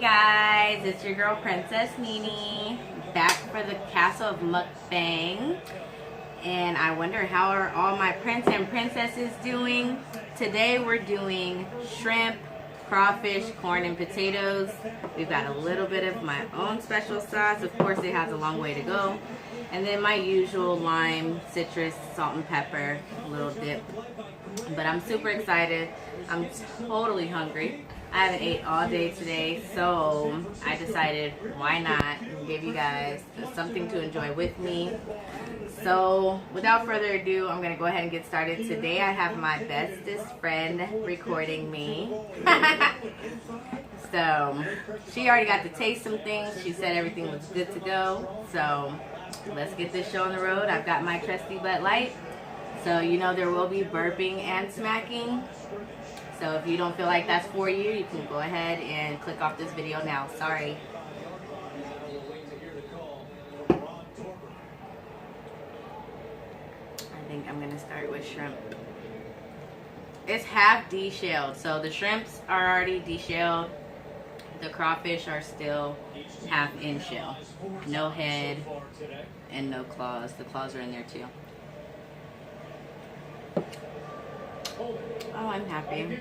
guys, it's your girl Princess Nini back for the Castle of Mukbang, and I wonder how are all my prince and princesses doing. Today we're doing shrimp, crawfish, corn, and potatoes. We've got a little bit of my own special sauce. Of course, it has a long way to go. And then my usual lime, citrus, salt and pepper, little dip. But I'm super excited. I'm totally hungry. I haven't ate all day today, so I decided why not give you guys something to enjoy with me. So without further ado, I'm going to go ahead and get started. Today I have my bestest friend recording me. So she already got to taste some things. She said everything was good to go. So let's get this show on the road. I've got my trusty Bud Light. So you know there will be burping and smacking. So if you don't feel like that's for you, you can go ahead and click off this video now. Sorry. I think I'm going to start with shrimp. It's half deshelled. So the shrimps are already deshelled. The crawfish are still half in shell. No head and no claws. The claws are in there too. Oh, I'm happy.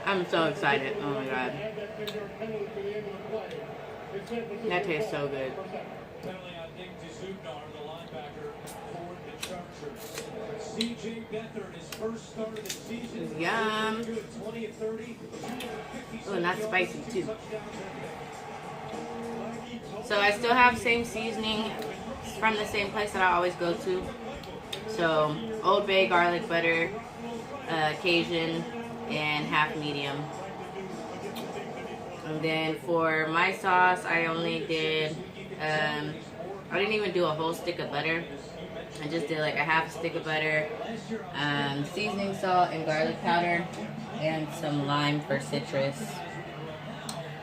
I'm so excited. Oh my god. That tastes so good. Yum. Oh, and that's spicy too. So I still have same seasoning from the same place that I always go to. So Old Bay, garlic butter, Cajun, and half medium. And then for my sauce, I only did, I didn't even do a whole stick of butter. I just did like a half a stick of butter, seasoning salt and garlic powder, and some lime for citrus.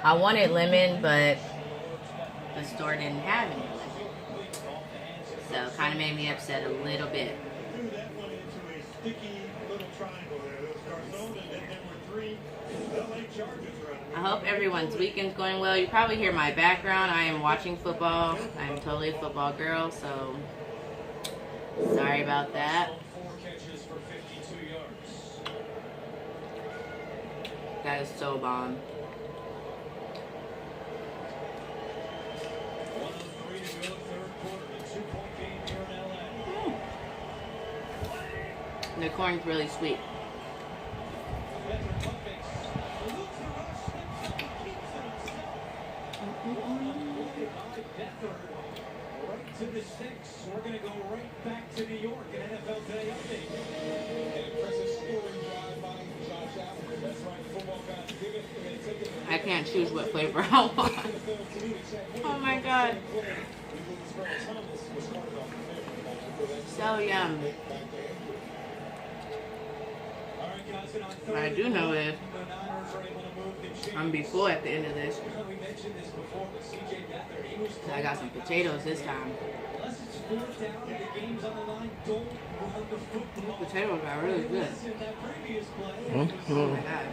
I wanted lemon, but the store didn't have any lemon. So kind of made me upset a little bit. I hope everyone's weekend's going well. You probably hear my background. I am watching football. I'm totally a football girl, so sorry about that. That is so bomb. The corn's really sweet. To the 6, we're going to go right back to New York. An NFL Today update. An impressive scoring drive by Josh Allen. That's right, football guys. Give it. We're going to take it. I can't choose what flavor I want. Oh my god. So yum. What I do know is I'm gonna be full at the end of this. I got some potatoes this time. These potatoes are really good. Oh my god.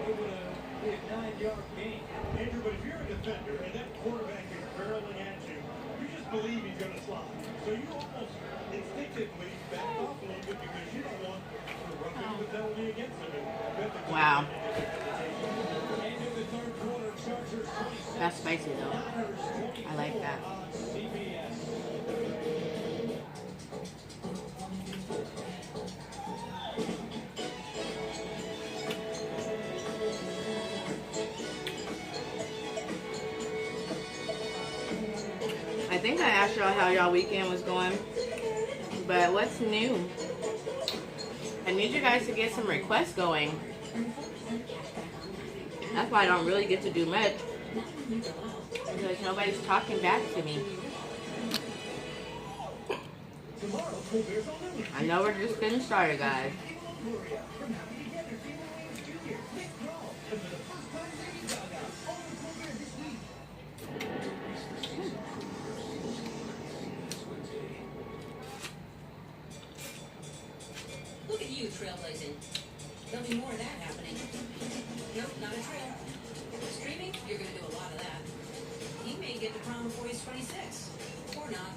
Andrew, but if you're a defender and that quarterback is barreling at you, you just believe he's going to slide. So you almost instinctively back off a little bit because you don't want to run into the penalty against him. Wow. That's spicy though. I like that. I think I asked y'all how y'all weekend was going, but what's new? I need you guys to get some requests going. That's why I don't really get to do much, because nobody's talking back to me. I know we're just getting started, guys. Look at you trailblazing. There'll be more of that happening. Nope, not a trail. Streaming the crown before he's 26. Or not.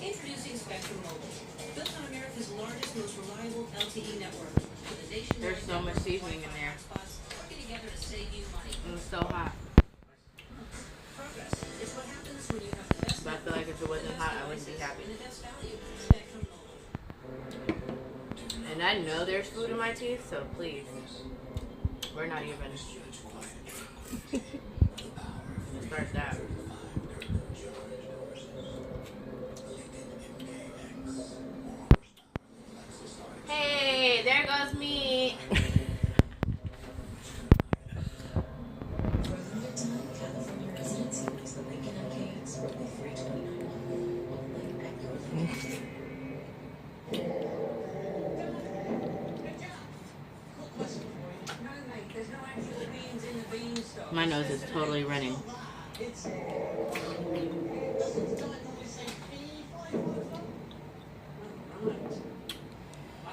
Introducing Spectrum Mobile. Built on America's largest, most reliable LTE network. With a nationwide There's so much seasoning in there. hotspots working together to save you money. It's so hot. Progress. It's what happens when you have the best But I feel like if it wasn't hot, I wouldn't be happy. and the best value. Spectrum Mobile. And I know there's food in my teeth, so please. We're not even. Start that. Hey, there goes me. My nose is totally running. I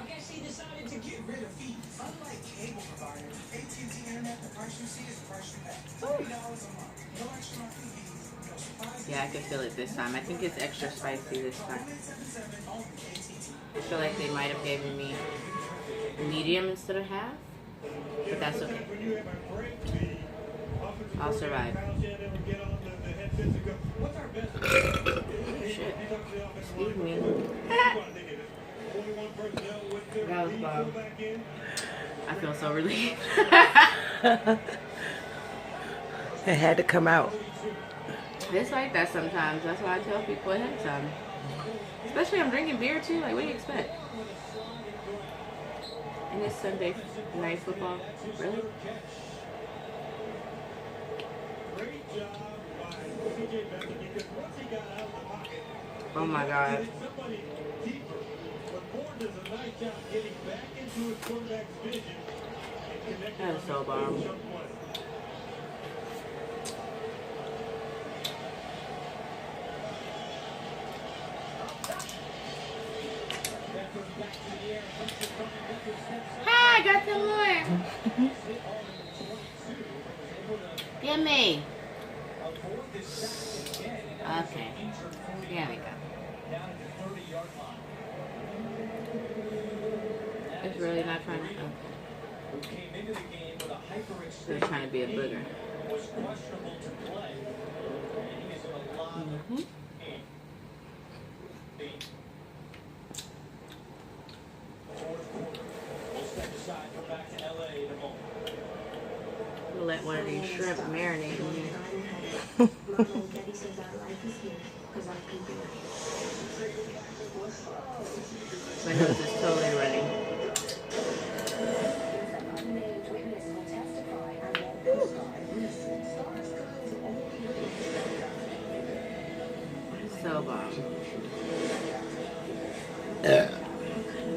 guess he decided to get rid of fees. Unlike cable providers, AT&T Internet, the price you see is the price you pay. $40 a month. No extra monthly fees. No surprises. Yeah, I can feel it this time. I think it's extra spicy this time. I feel like they might have given me medium instead of half, but that's okay. I'll survive. Shit. Excuse me. That was bomb. I feel so relieved. It had to come out. It's like that sometimes. That's why I tell people ahead of time. Especially I'm drinking beer too. Like, what do you expect? And it's Sunday night football. Really? Oh my God. That is so bomb. Hi, I got some more. Give me. Okay. Here we go. It's really not trying to. Okay. They're trying to be a booger. Mm-hmm. We'll let one of these shrimp marinate in here. My nose is totally running. So bomb.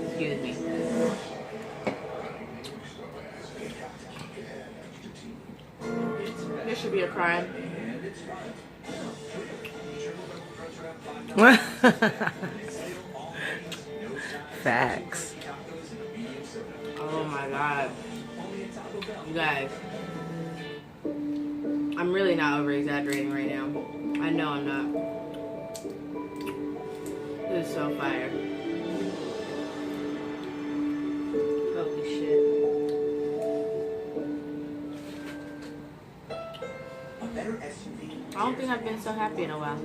Excuse me. This should be a crime. Facts. Oh my God. You guys. I'm really not over exaggerating right now. I know I'm not. This is so fire. Holy shit. I don't think I've been so happy in a while.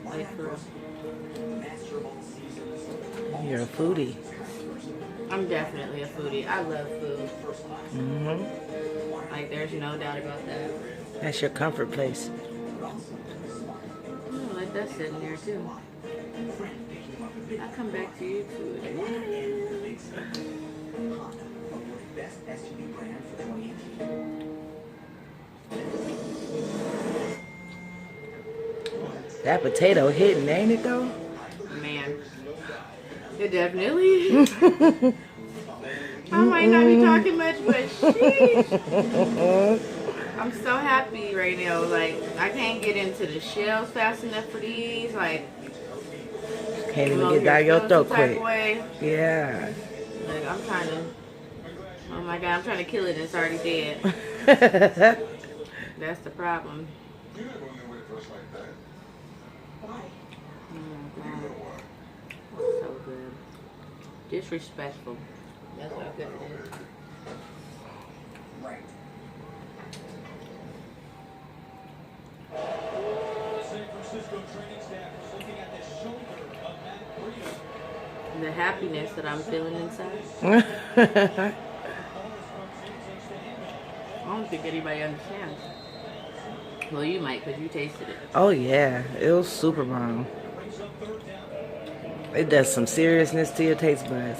Like, for real. You're a foodie. I'm definitely a foodie. I love food. Mm-hmm. Like, there's no doubt about that. That's your comfort place. I like that sitting there too. I'll come back to you too. That potato hitting, ain't it though? Man, it definitely is. I might not be talking much, but sheesh. I'm so happy right now. Like, I can't get into the shells fast enough for these. Like, Can't even get down your throat quick. Way. Yeah. Like, I'm trying to. Oh my God, I'm trying to kill it and it's already dead. That's the problem. So good. Disrespectful. That's how good it is. San Francisco training staff is looking at the shoulder of Matt Breida. The happiness that I'm feeling inside. I don't think anybody understands. Well, you might, because you tasted it. Oh yeah, it was super bomb. It does some seriousness to your taste buds.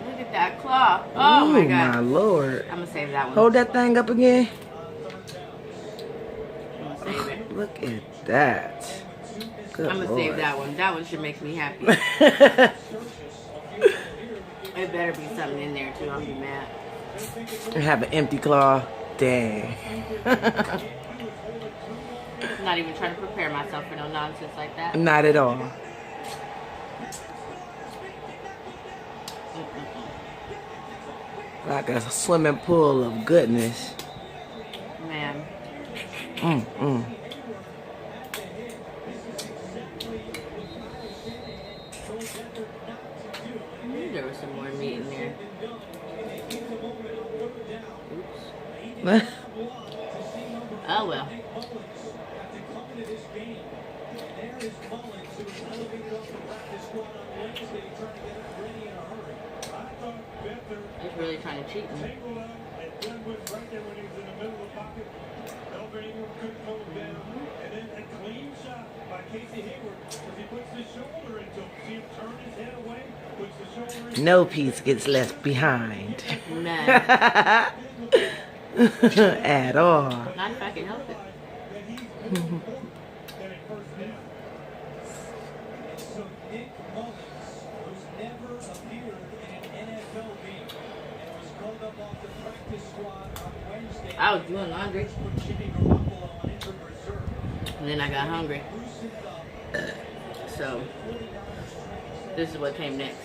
Look at that claw. Oh my Ooh, god. my lord. I'm gonna save that one. Hold that thing up again. I'm gonna save it. Look at that. Good I'm gonna Lord. save that one. That one should make me happy. It better be something in there too. I'm be mad. Have an empty claw. Dang. I'm not even trying to prepare myself for no nonsense like that. Not at all. Like a swimming pool of goodness. Man. Mm-mm. I knew there was some more meat in there. Oops. Oh well. He's really trying to cheat me. No piece gets left behind. Man. At all. Not if I can help it. I was doing laundry. And then I got hungry. So, this is what came next.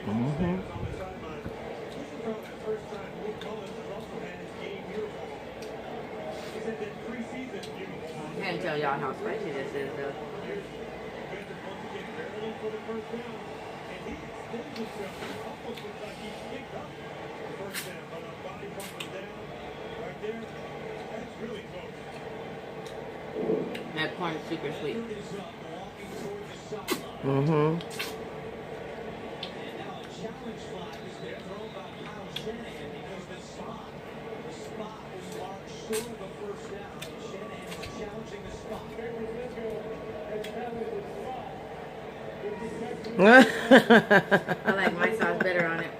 Mm-hmm. I can't tell y'all how spicy this is though. That corn is super sweet. Mm-hmm. I like my sauce better on it.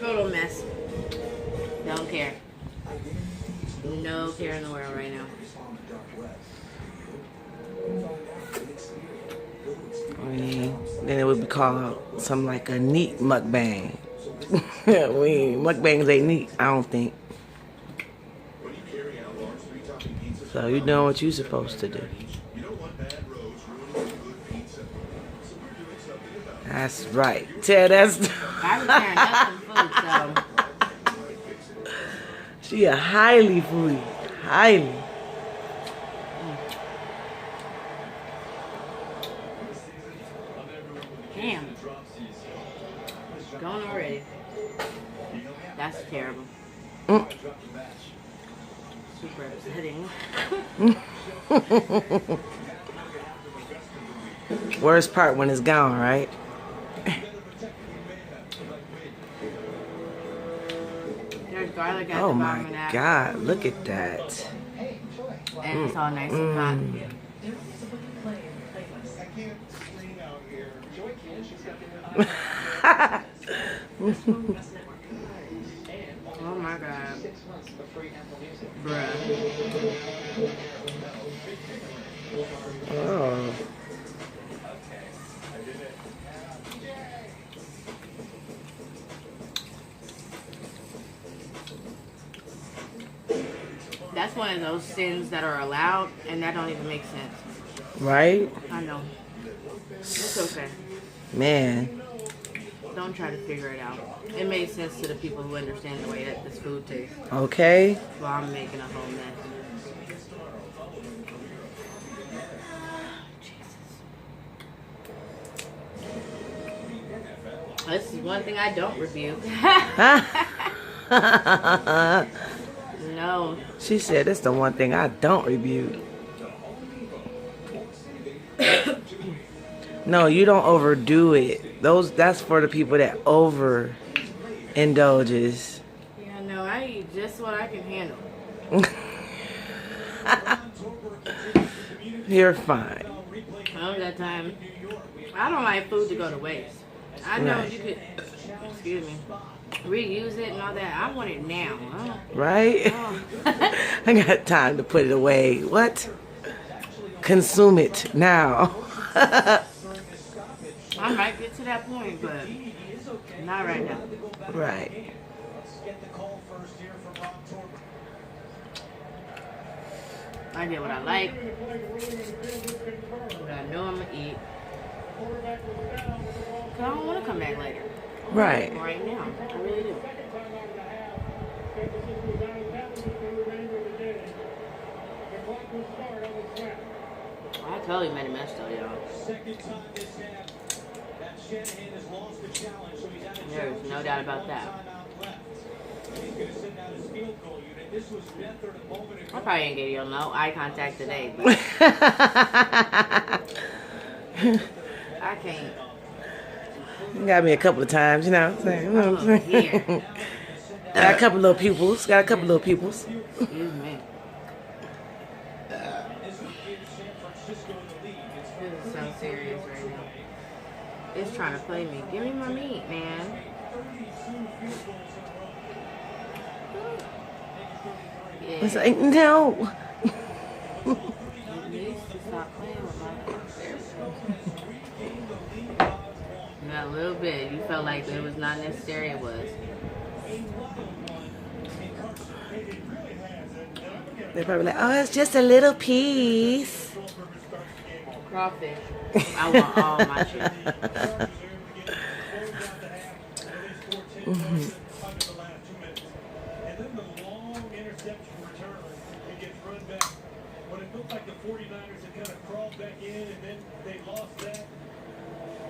Total mess. Don't care. No care in the world right now. I mean, then it would be called something like a neat mukbang. Mukbangs ain't neat, I don't think. So you're doing what you're supposed to do. That's right. Ted, that's... I was tearing up some food, so... She a highly foodie. Highly. Damn. Gone already. That's terrible. Super upsetting. Worst part when it's gone, right? There's garlic at Oh the my bottom of that. God, look at that. And it's all nice and hot. Oh my God. Bruh. Oh. That's one of those sins that are allowed, and that don't even make sense. Right? I know. It's okay. Man. Don't try to figure it out. It made sense to the people who understand the way that this food tastes. Okay. Well, I'm making a whole mess. This is one thing I don't rebuke. No. She said, "That's the one thing I don't rebuke." No, you don't overdo it. That's for the people that over indulges. Yeah, no, I eat just what I can handle. You're fine. I don't got time. I don't like food to go to waste. I know Right. you could, excuse me, reuse it and all that. I want it now. Right? Oh. I got time to put it away. What? Consume it now. I might get to that point, but not right now. Right. I get what I like, what I know I'm gonna eat. Cause I don't want to come back later. Right. Right now, I really do. I totally made a mess though, y'all. There's no doubt about that. I probably ain't gave you no eye contact today, but I can't. You got me a couple of times, you know what I'm saying? You know what I'm saying? Yeah. Got a couple little pupils. Excuse me. This is so serious right now. It's trying to play me. Give me my meat, man. Yeah. It's like, no. It needs to stop playing with my Not a little bit. You felt like it was not necessary. It was. They're probably like, oh, it's just a little piece. Crawfish. I want all my shit. Mm-hmm. And then the long interception return, it gets run back. But it looked like the 49ers had kind of crawled back in, and then they lost that.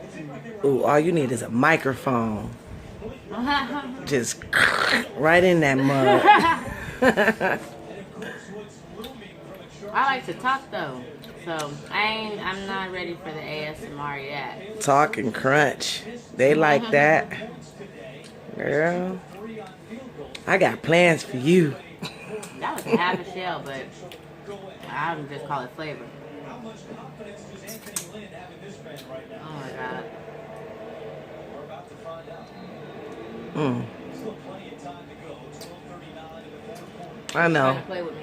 It seemed like they were Ooh, all you need is a microphone. Just right in that mud. I like to talk though, so I'm not ready for the ASMR yet. Talk and crunch. They like that. Girl, I got plans for you. That was half a shell, but I would just call it flavor. Oh my god. Mm. I know. Trying to play with me.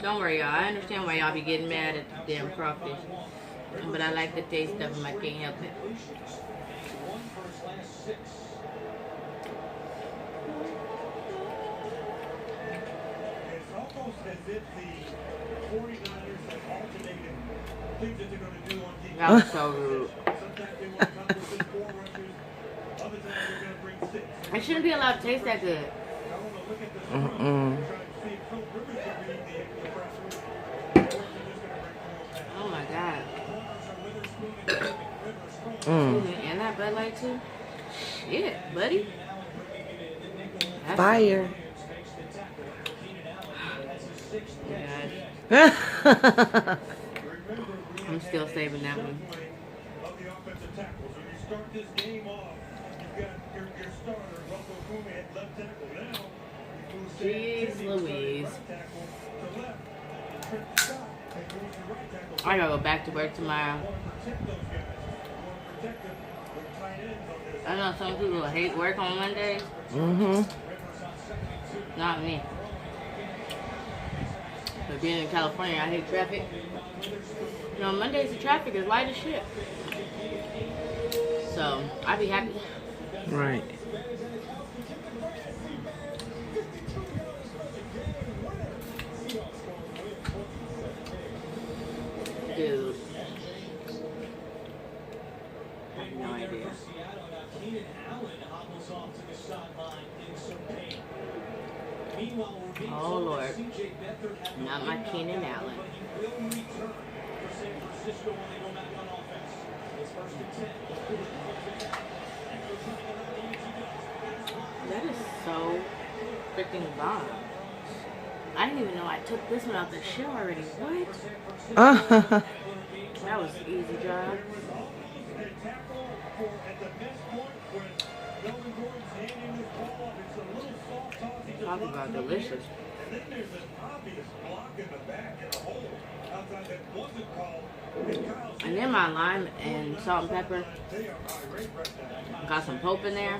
Don't worry, y'all. I understand why y'all be getting mad at the damn crawfish. But I like the taste of them. I can't help it. It's almost as if the 49ers have alternated things that they're going to do on defense. That was so rude. Sometimes they want to come with 4 rushes. Other times they're going to bring 6. I shouldn't be allowed to taste that good. I want to look at the Mm-mm. try to see if Phil Rivers can read the pressure. Or if they're just going to bring 4 back. Oh my god. Corners are Witherspoon and Rivers strong. Mm. And that Bud Light too? Shit, buddy. That's Fire. God. I'm still saving that one. Of the offensive tackles. When you start this game off, you've got your starter, Russell Kume at left tackle. Now, you move Sam Jeez Tinney Louise. from right tackle to left. Trent Scott goes to right tackle. I gotta go back to work tomorrow. Want to protect those guys. Want to protect them with tight ends on this. I know some people hate work on Mondays. Mm-hmm. Not me. But being in California, I hate traffic. You know, Mondays the traffic is light as shit. So, I'd be happy. Right. Dude. I have no idea. Oh Lord. Not my Keenan Allen. That is so freaking bomb. I didn't even know I took this one out the shell already. What? That was an easy job. Talk about delicious. And then my lime and salt and pepper. Got some Pope in there.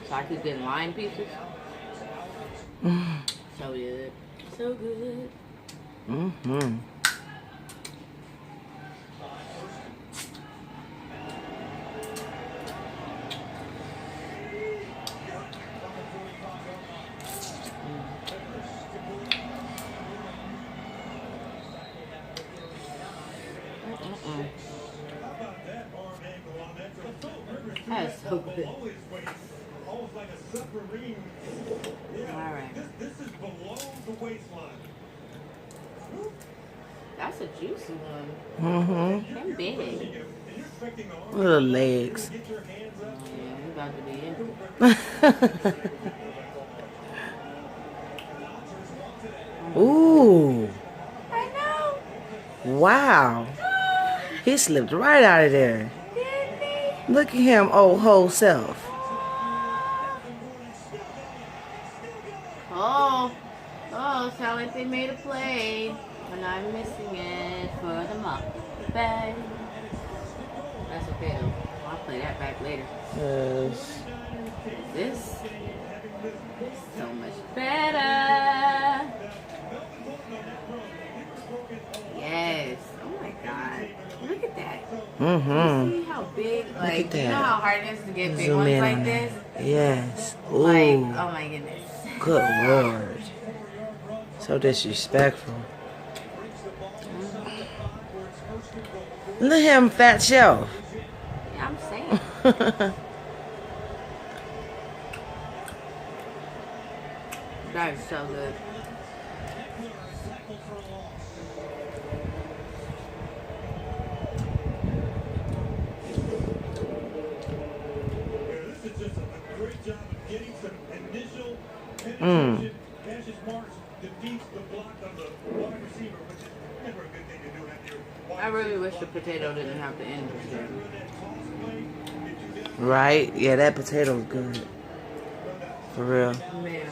So I keep getting lime pieces. So good. So good. Mm-hmm. That is so good. Alright. That's a juicy one. Mm-hmm. And big. Little legs. Yeah, we about to be in. Ooh. I know. Wow. He slipped right out of there. Didn't he? Look at him, old whole self. Oh, sound like they made a play. And I'm missing it for the mukbang. That's okay though. I'll play that back later. Yes. This is so much better. Yes. Oh my God. Look at that. Mm-hmm. See how big, at like, that. you know how hard it is to get big Zoom ones in like on this? that. Yes. Ooh. Like, oh my goodness. Good Lord. So disrespectful. Look at him, fat shelf. Yeah, I'm saying. That is so good. This is just a great job of getting some initial penetration. Cassius Marks defeats the block of the wide receiver, which is never a good thing to do after your I really wish the potato didn't have to end there. Right? Yeah, that potato's good. For real. Man.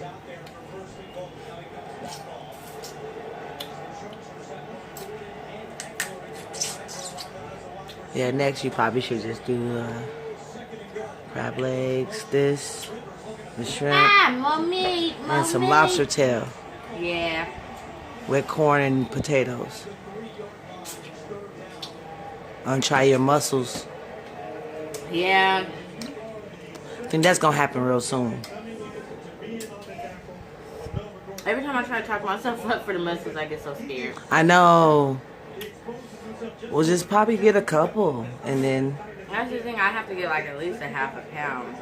Yeah, next you probably should just do crab legs, this, the shrimp, Mommy. and some lobster tail Yeah. with corn and potatoes. Try your mussels. Yeah. I think that's gonna happen real soon. Every time I try to talk myself up for the mussels, I get so scared. I know. We'll just probably get a couple, and then That's the thing. I have to get like at least a half a pound.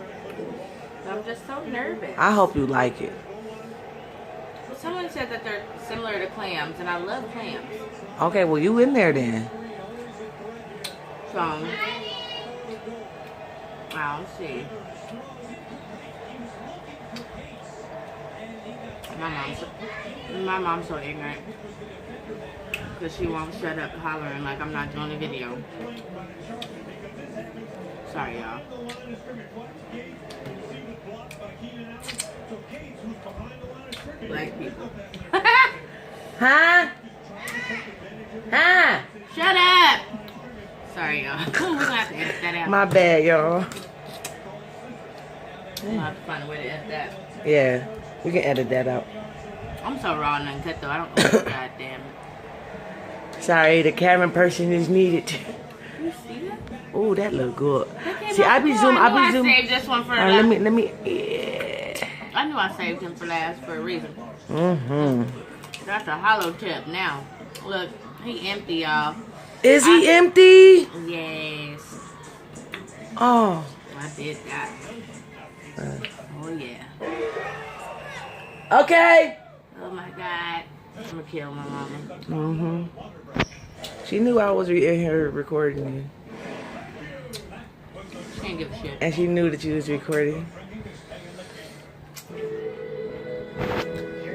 I'm just so nervous. I hope you like it. Someone said that they're similar to clams, and I love clams. Okay, well you in there then. So, I'll see. My mom's so ignorant. Because she won't shut up hollering like I'm not doing a video. Sorry, y'all. Black people. Huh? Huh? Shut up! Sorry, y'all. We're going to have to edit that out. My bad, y'all. We'll have to find a way to edit that. Yeah, we can edit that out. I'm so raw and uncut though. I don't know. God damn it. Sorry, the camera person is needed. You see that? Oh, that look good. That came See, out I be the zooming. door. I I be zooming. saved this one for Let last. me. Yeah. I knew I saved him for last for a reason. Mm-hmm. That's a hollow tip now. Look, he empty, y'all. Is he empty? Yes. Oh. I did that. Oh, yeah. Okay. Oh, my God. I'm going to kill my mama. Mm-hmm. She knew I was in here recording you. She ain't give a shit. And she knew that you was recording.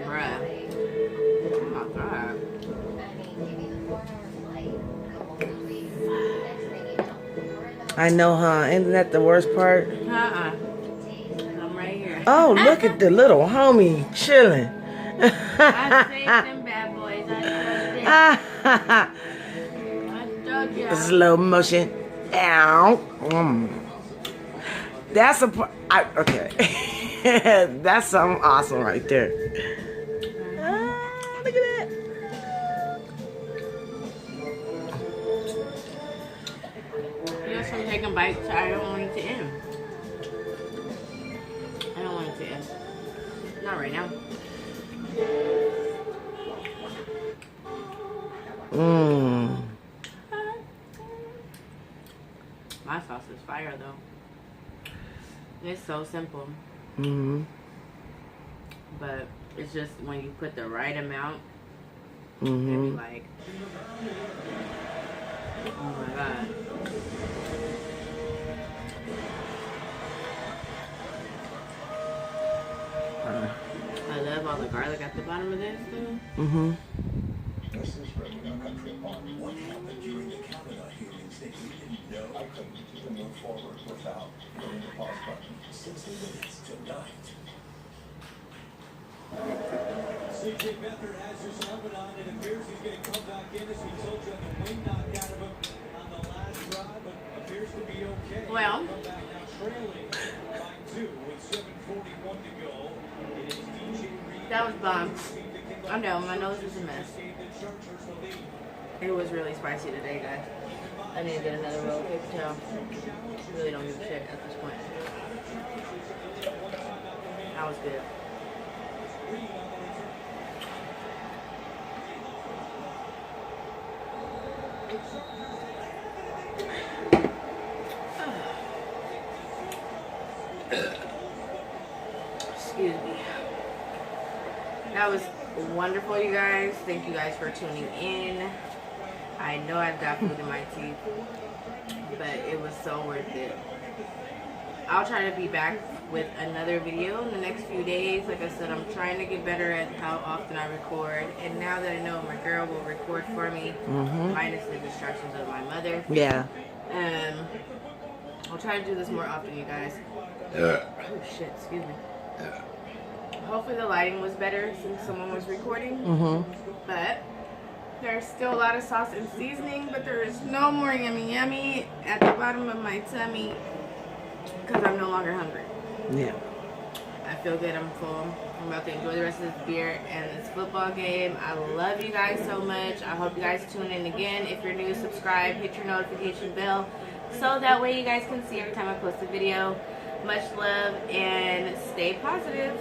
Bruh. Oh, my God. I know, huh? Isn't that the worst part? Uh-uh. I'm right here. Oh, look at the little homie chilling. I saved them bad boys. I told you. Slow motion. Ow. That's a part. Okay. That's something awesome right there. Look at that. Yes, I'm taking bites. I don't want it to end. I don't want it to end. Not right now. Mmm. My sauce is fire though. It's so simple. Mm-hmm. But it's just when you put the right amount, Mm-hmm. it'd be like, oh my God. I love all the garlic at the bottom of this too. Mm-hmm. This is Burping, our country apart. What happened during the Kavanaugh hearings that you didn't know? I couldn't move forward without hitting the pause button. 60 minutes tonight. CJ Beathard has his helmet on. It appears he's going to come back in as we told you, the wind knocked out of him on the last drive, but appears to be okay. Well. Come back now trailing by 2 with 7:41 to go. It is DJ Reed. That was bomb. I know, my nose is a mess. It was really spicy today, guys. I need to get another roll of paper towel. Really don't give a shit at this point. That was good. Excuse me. That was wonderful, you guys. Thank you guys for tuning in. I know I've got food in my teeth, but it was so worth it. I'll try to be back with another video in the next few days. Like I said, I'm trying to get better at how often I record, and now that I know my girl will record for me, minus the distractions of my mother, Yeah. I'll try to do this more often, you guys. Oh shit, excuse me. Hopefully the lighting was better since someone was recording. But there's still a lot of sauce and seasoning, but there is no more yummy yummy at the bottom of my tummy because I'm no longer hungry. Yeah. I feel good, I'm full. I'm about to enjoy the rest of this beer and this football game. I love you guys so much. I hope you guys tune in again. If you're new, subscribe, hit your notification bell so that way you guys can see every time I post a video. Much love and stay positive.